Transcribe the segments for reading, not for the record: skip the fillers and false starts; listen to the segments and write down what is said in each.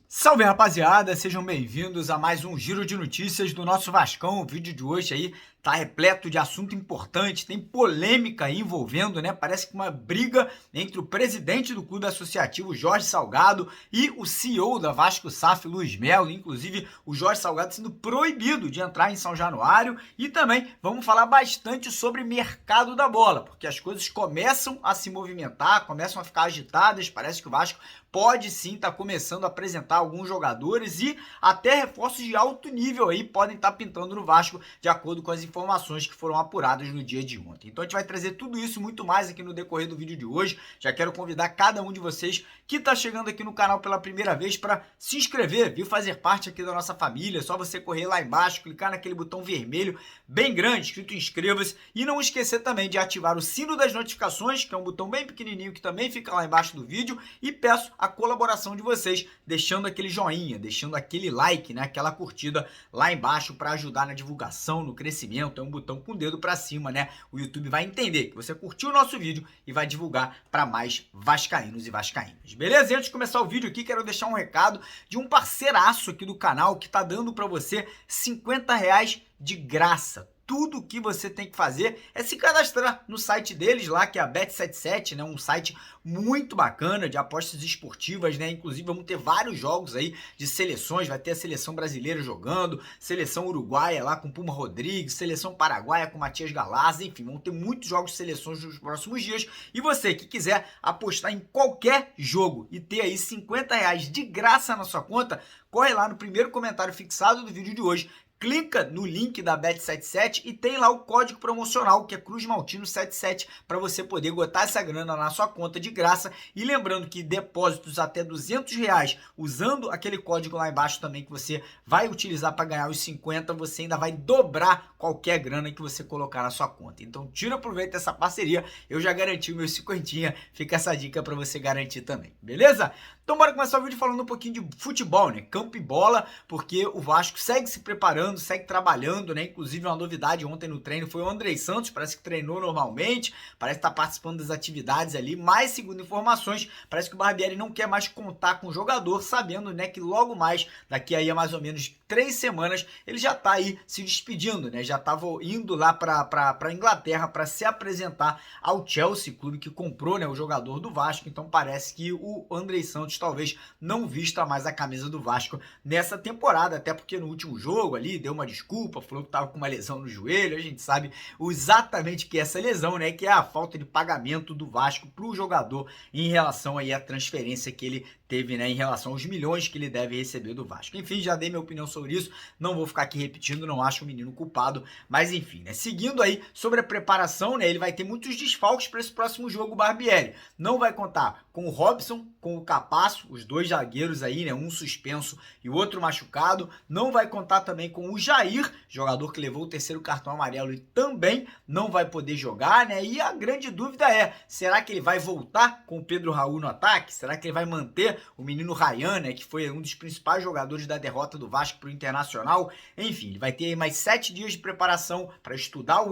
Salve, rapaziada, sejam bem-vindos a mais um giro de notícias do nosso Vascão. O vídeo de hoje aí tá repleto de assunto importante, tem polêmica aí envolvendo, né? Parece que uma briga entre o presidente do clube associativo, Jorge Salgado, e o CEO da Vasco SAF, Luiz Melo. Inclusive, o Jorge Salgado sendo proibido de entrar em São Januário. E também vamos falar bastante sobre mercado da bola, porque as coisas começam a se movimentar, começam a ficar agitadas. Parece que o Vasco pode sim estar começando a apresentar alguns jogadores e até reforços de alto nível aí podem estar pintando no Vasco, de acordo com as informações que foram apuradas no dia de ontem. Então a gente vai trazer tudo isso e muito mais aqui no decorrer do vídeo de hoje. Já quero convidar cada um de vocês que está chegando aqui no canal pela primeira vez para se inscrever, viu? Fazer parte aqui da nossa família. É só você correr lá embaixo, clicar naquele botão vermelho bem grande, escrito inscreva-se, e não esquecer também de ativar o sino das notificações, que é um botão bem pequenininho que também fica lá embaixo do vídeo, e peço a colaboração de vocês, deixando aquele joinha, deixando aquele like, né, aquela curtida lá embaixo para ajudar na divulgação, no crescimento. É um botão com o dedo para cima, né? O YouTube vai entender que você curtiu o nosso vídeo e vai divulgar para mais vascaínos e vascaínas. Beleza? E antes de começar o vídeo aqui, quero deixar um recado de um parceiraço aqui do canal que tá dando para você R$50 de graça. Tudo que você tem que fazer é se cadastrar no site deles lá, que é a Bet77, né? Um site muito bacana de apostas esportivas, né? Inclusive vamos ter vários jogos aí de seleções, vai ter a seleção brasileira jogando, seleção uruguaia lá com Puma Rodrigues, seleção paraguaia com Matias Galaz, enfim, vão ter muitos jogos de seleções nos próximos dias. E você que quiser apostar em qualquer jogo e ter aí R$50 de graça na sua conta, corre lá no primeiro comentário fixado do vídeo de hoje, clica no link da Bet77 e tem lá o código promocional, que é CruzMaltino77, para você poder botar essa grana na sua conta de graça. E lembrando que depósitos até R$200, usando aquele código lá embaixo também, que você vai utilizar para ganhar os 50, você ainda vai dobrar qualquer grana que você colocar na sua conta. Então tira proveito dessa parceria, eu já garanti o meu 50, fica essa dica para você garantir também, beleza? Então bora começar o vídeo falando um pouquinho de futebol, né? Campo e bola, porque o Vasco segue se preparando, segue trabalhando, né? Inclusive uma novidade ontem no treino foi o Andrei Santos, parece que treinou normalmente, parece estar participando das atividades ali, mas segundo informações, parece que o Barbieri não quer mais contar com o jogador, sabendo, né, que logo mais, daqui aí a mais ou menos 3 semanas, ele já tá aí se despedindo, né? Já estava indo lá para Inglaterra para se apresentar ao Chelsea, clube que comprou, né, o jogador do Vasco. Então parece que o Andrei Santos talvez não vista mais a camisa do Vasco nessa temporada, até porque no último jogo ali deu uma desculpa, falou que estava com uma lesão no joelho. A gente sabe exatamente o que é essa lesão, né? Que é a falta de pagamento do Vasco para o jogador em relação aí à transferência que ele teve, né, em relação aos milhões que ele deve receber do Vasco. Enfim, já dei minha opinião sobre isso, não vou ficar aqui repetindo, não acho o menino culpado, mas enfim, né, seguindo aí sobre a preparação, né, ele vai ter muitos desfalques para esse próximo jogo, o Barbieri. Não vai contar com o Robson, com o Capasso, os dois zagueiros aí, né, um suspenso e o outro machucado. Não vai contar também com o Jair, jogador que levou o terceiro cartão amarelo e também não vai poder jogar, né? E a grande dúvida é, será que ele vai voltar com o Pedro Raul no ataque? Será que ele vai manter o menino Ryan, né, que foi um dos principais jogadores da derrota do Vasco para o Internacional? Enfim, ele vai ter aí mais 7 dias de preparação para estudar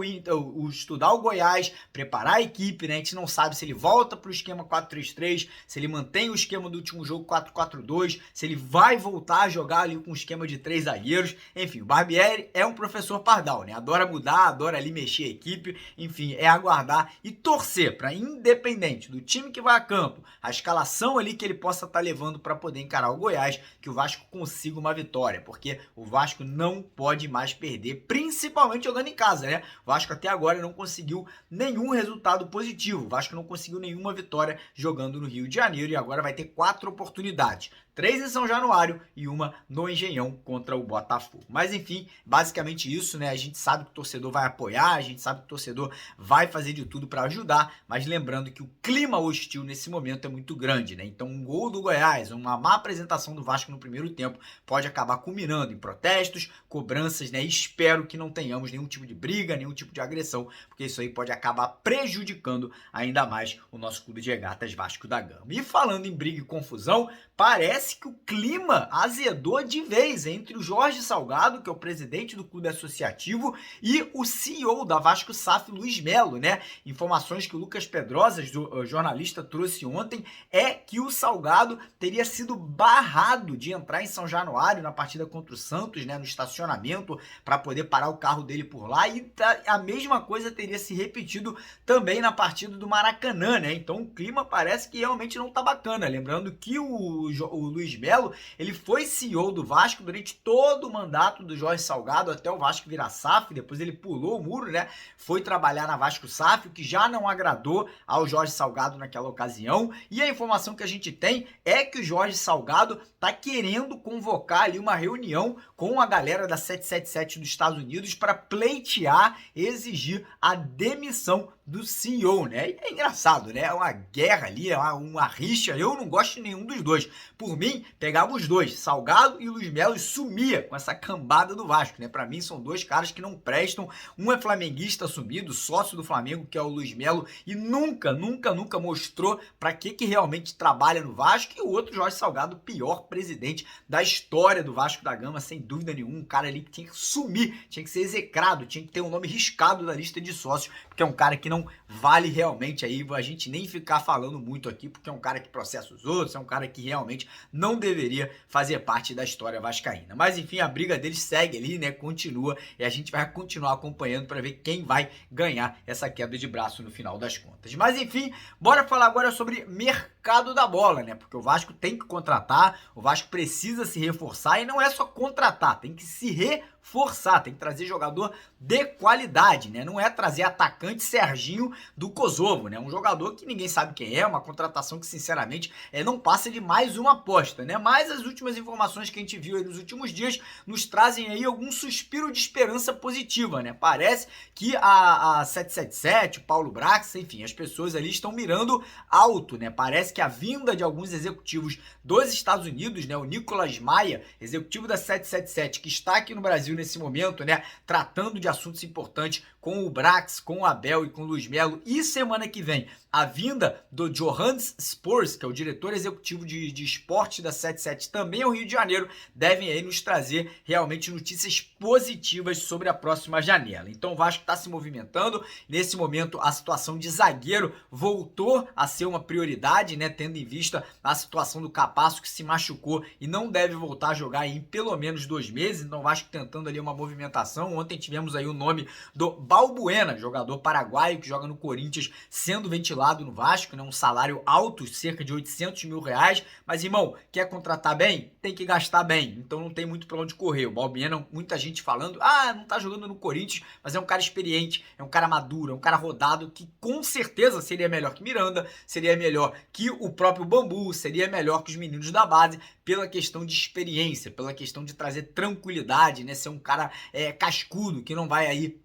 estudar o Goiás, preparar a equipe, né? A gente não sabe se ele volta para o esquema 4-3-3, se ele mantém o esquema do último jogo 4-4-2, se ele vai voltar a jogar ali com um esquema de 3 zagueiros. Enfim, o Barbieri é um professor pardal, né? Adora mudar, adora ali mexer a equipe. Enfim, é aguardar e torcer para, independente do time que vai a campo, a escalação ali que ele possa estar levando para poder encarar o Goiás, que o Vasco consiga uma vitória, porque o Vasco não pode mais perder, principalmente jogando em casa, né? O Vasco até agora não conseguiu nenhum resultado positivo, o Vasco não conseguiu nenhuma vitória jogando no Rio de Janeiro, e agora vai ter 4 oportunidades. 3 em São Januário e uma no Engenhão contra o Botafogo. Mas enfim, basicamente isso, né? A gente sabe que o torcedor vai apoiar, a gente sabe que o torcedor vai fazer de tudo para ajudar, mas lembrando que o clima hostil nesse momento é muito grande, né? Então um gol do Goiás, uma má apresentação do Vasco no primeiro tempo pode acabar culminando em protestos, cobranças, né? Espero que não tenhamos nenhum tipo de briga, nenhum tipo de agressão, porque isso aí pode acabar prejudicando ainda mais o nosso clube de regatas Vasco da Gama. E falando em briga e confusão, parece que o clima azedou de vez entre o Jorge Salgado, que é o presidente do clube associativo, e o CEO da Vasco SAF, Luiz Melo, né? Informações que o Lucas Pedrosas, jornalista, trouxe ontem, é que o Salgado teria sido barrado de entrar em São Januário na partida contra o Santos, né? No estacionamento, para poder parar o carro dele por lá, e a mesma coisa teria se repetido também na partida do Maracanã, né? Então o clima parece que realmente não tá bacana. Lembrando que o Luiz Melo, ele foi CEO do Vasco durante todo o mandato do Jorge Salgado, até o Vasco virar SAF, depois ele pulou o muro, né? Foi trabalhar na Vasco SAF, o que já não agradou ao Jorge Salgado naquela ocasião, e a informação que a gente tem é que o Jorge Salgado tá querendo convocar ali uma reunião com a galera da 777 dos Estados Unidos para pleitear, exigir a demissão do CEO, né? E é engraçado, né? É uma guerra ali, é uma rixa. Eu não gosto de nenhum dos dois. Por mim, pegava os dois, Salgado e Luiz Melo, e sumia com essa cambada do Vasco, né? Para mim, são dois caras que não prestam. Um é flamenguista assumido, sócio do Flamengo, que é o Luiz Melo, e nunca mostrou para que realmente trabalha no Vasco. E o outro, Jorge Salgado, o pior presidente da história do Vasco da Gama, sem dúvida nenhuma. Um cara ali que tinha que sumir, tinha que ser execrado, tinha que ter um nome riscado da lista de sócios, porque é um cara que não vale realmente aí a gente nem ficar falando muito aqui, porque é um cara que processa os outros, é um cara que realmente não deveria fazer parte da história vascaína. Mas enfim, a briga deles segue ali, né? Continua, e a gente vai continuar acompanhando para ver quem vai ganhar essa queda de braço no final das contas. Mas enfim, bora falar agora sobre mercado da bola, né? Porque o Vasco tem que contratar, o Vasco precisa se reforçar, e não é só contratar, tem que se reforçar, tem que trazer jogador de qualidade, né? Não é trazer atacante Serginho do Kosovo, né? Um jogador que ninguém sabe quem é, uma contratação que sinceramente não passa de mais uma aposta, né? Mas as últimas informações que a gente viu aí nos últimos dias nos trazem aí algum suspiro de esperança positiva, né? Parece que a 777, o Paulo Brax, enfim, as pessoas ali estão mirando alto, né? Parece que a vinda de alguns executivos dos Estados Unidos, né? O Nicolas Maia, executivo da 777, que está aqui no Brasil nesse momento, né? Tratando de assuntos importantes com o Brax, com o Abel e com o Luiz Melo, e semana que vem a vinda do Johannes Spurs, que é o diretor executivo de esporte da 77, também ao Rio de Janeiro, devem aí nos trazer realmente notícias positivas sobre a próxima janela. Então o Vasco está se movimentando, nesse momento a situação de zagueiro voltou a ser uma prioridade, né, tendo em vista a situação do Capasso, que se machucou e não deve voltar a jogar aí em pelo menos 2 meses, então o Vasco tentando ali uma movimentação. Ontem tivemos aí o nome do Balbuena, jogador paraguaio que joga no Corinthians, sendo ventilado no Vasco, né? Um salário alto, cerca de 800 mil reais, mas irmão, quer contratar bem? Tem que gastar bem, então não tem muito pra onde correr. O Balbuena, muita gente falando, não tá jogando no Corinthians, mas é um cara experiente, é um cara maduro, é um cara rodado, que com certeza seria melhor que Miranda, seria melhor que o próprio Bambu, seria melhor que os meninos da base, pela questão de experiência, pela questão de trazer tranquilidade, né? Ser um cara cascudo, que não vai aí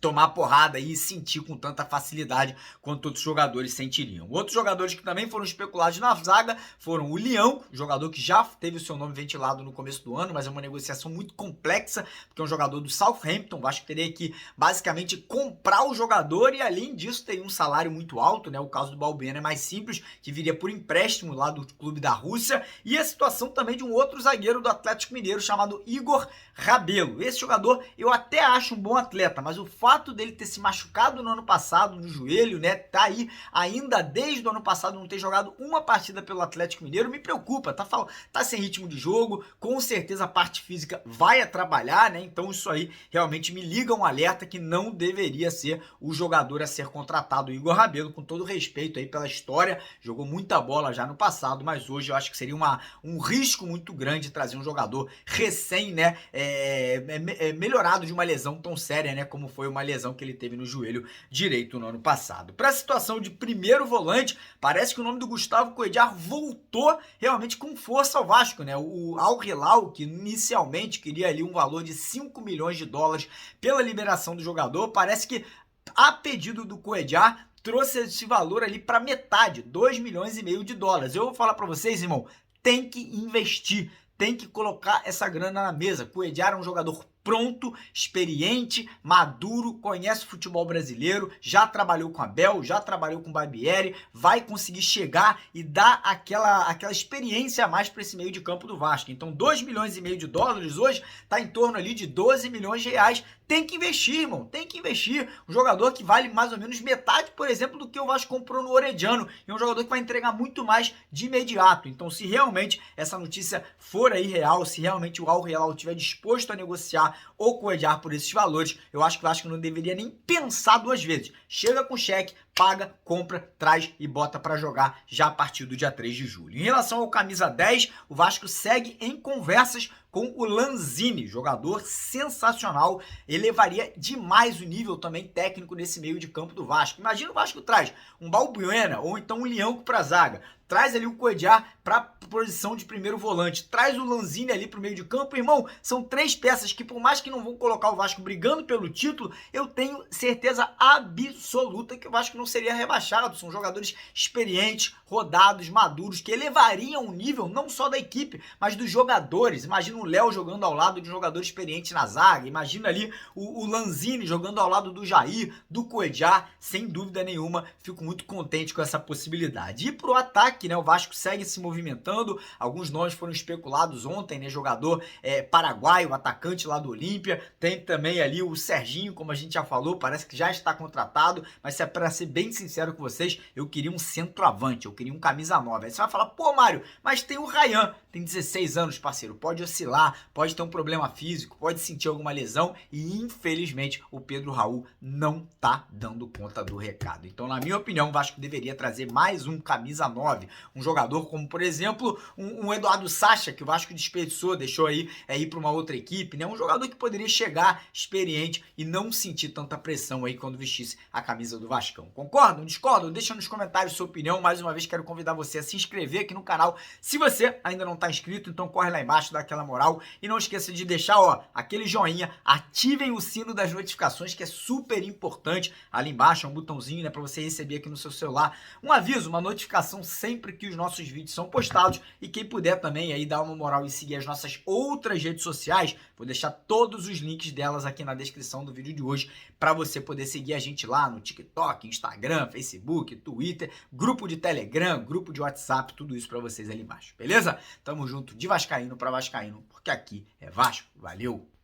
tomar porrada e sentir com tanta facilidade quanto outros jogadores sentiriam. Outros jogadores que também foram especulados na zaga foram o Leão, jogador que já teve o seu nome ventilado no começo do ano, mas é uma negociação muito complexa, porque é um jogador do Southampton. Acho que teria que basicamente comprar o jogador, e além disso teria um salário muito alto, né? O caso do Balbuena é mais simples, que viria por empréstimo lá do clube da Rússia. E a situação também de um outro zagueiro do Atlético Mineiro chamado Igor Rabelo. Esse jogador eu até acho um bom atleta, mas o fato dele ter se machucado no ano passado no joelho, né, tá aí ainda desde o ano passado não ter jogado uma partida pelo Atlético Mineiro, me preocupa, tá sem ritmo de jogo, com certeza a parte física vai atrapalhar, né? Então isso aí realmente me liga um alerta que não deveria ser o jogador a ser contratado. O Igor Rabelo, com todo respeito aí pela história, jogou muita bola já no passado, mas hoje eu acho que seria um risco muito grande trazer um jogador recém, né, melhorado de uma lesão tão séria, né, como foi uma lesão que ele teve no joelho direito no ano passado. Para a situação de primeiro volante, parece que o nome do Gustavo Coedjar voltou realmente com força ao Vasco, né? O Al Hilal, que inicialmente queria ali um valor de 5 milhões de dólares pela liberação do jogador, parece que a pedido do Coedjar trouxe esse valor ali para metade, 2 milhões e meio de dólares. Eu vou falar para vocês, irmão, tem que investir, tem que colocar essa grana na mesa. Coedjar é um jogador pronto, experiente, maduro, conhece o futebol brasileiro, já trabalhou com Abel, já trabalhou com Barbieri, vai conseguir chegar e dar aquela experiência a mais para esse meio de campo do Vasco. Então, 2,5 milhões de dólares hoje está em torno ali de 12 milhões de reais. Tem que investir, irmão, tem que investir. Um jogador que vale mais ou menos metade, por exemplo, do que o Vasco comprou no Orediano. E um jogador que vai entregar muito mais de imediato. Então, se realmente essa notícia for aí real, se realmente o Al Hilal estiver disposto a negociar ou coediar por esses valores, eu acho que o Vasco não deveria nem pensar duas vezes. Chega com cheque, paga, compra, traz e bota para jogar já a partir do dia 3 de julho. Em relação ao camisa 10, o Vasco segue em conversas com o Lanzini, jogador sensacional, elevaria demais o nível também técnico nesse meio de campo do Vasco. Imagina o Vasco traz um Balbuena ou então um Lianco para a zaga, traz ali o Coediar para posição de primeiro volante, traz o Lanzini ali pro meio de campo, irmão, são três peças que por mais que não vão colocar o Vasco brigando pelo título, eu tenho certeza absoluta que o Vasco não seria rebaixado. São jogadores experientes, rodados, maduros, que elevariam o nível não só da equipe, mas dos jogadores. Imagina o Léo jogando ao lado de um jogador experiente na zaga, imagina ali o Lanzini jogando ao lado do Jair, do Coediar, sem dúvida nenhuma, fico muito contente com essa possibilidade. E pro ataque, né, o Vasco segue se movimentando, alguns nomes foram especulados ontem, né, jogador paraguaio, atacante lá do Olímpia, tem também ali o Serginho, como a gente já falou, parece que já está contratado, mas se é para ser bem sincero com vocês, eu queria um centroavante, eu queria um camisa 9. Aí você vai falar, pô Mário, mas tem o Ryan, tem 16 anos, parceiro, pode oscilar, pode ter um problema físico, pode sentir alguma lesão e infelizmente o Pedro Raul não tá dando conta do recado. Então, na minha opinião, o Vasco deveria trazer mais um camisa 9, um jogador como, por exemplo, um Eduardo Sacha, que o Vasco desperdiçou, deixou aí ir para uma outra equipe, né? Um jogador que poderia chegar experiente e não sentir tanta pressão aí quando vestisse a camisa do Vascão. Concordam? Discordam? Deixa nos comentários sua opinião. Mais uma vez quero convidar você a se inscrever aqui no canal. Se você ainda não está inscrito, então corre lá embaixo, dá aquela moral e não esqueça de deixar, ó, aquele joinha, ativem o sino das notificações, que é super importante. Ali embaixo é um botãozinho, né, para você receber aqui no seu celular um aviso, uma notificação sempre que os nossos vídeos são postados. E quem puder também aí dar uma moral e seguir as nossas outras redes sociais, vou deixar todos os links delas aqui na descrição do vídeo de hoje para você poder seguir a gente lá no TikTok, Instagram, Facebook, Twitter, grupo de Telegram, grupo de WhatsApp, tudo isso para vocês ali embaixo, beleza? Tamo junto de vascaíno para vascaíno, porque aqui é Vasco. Valeu!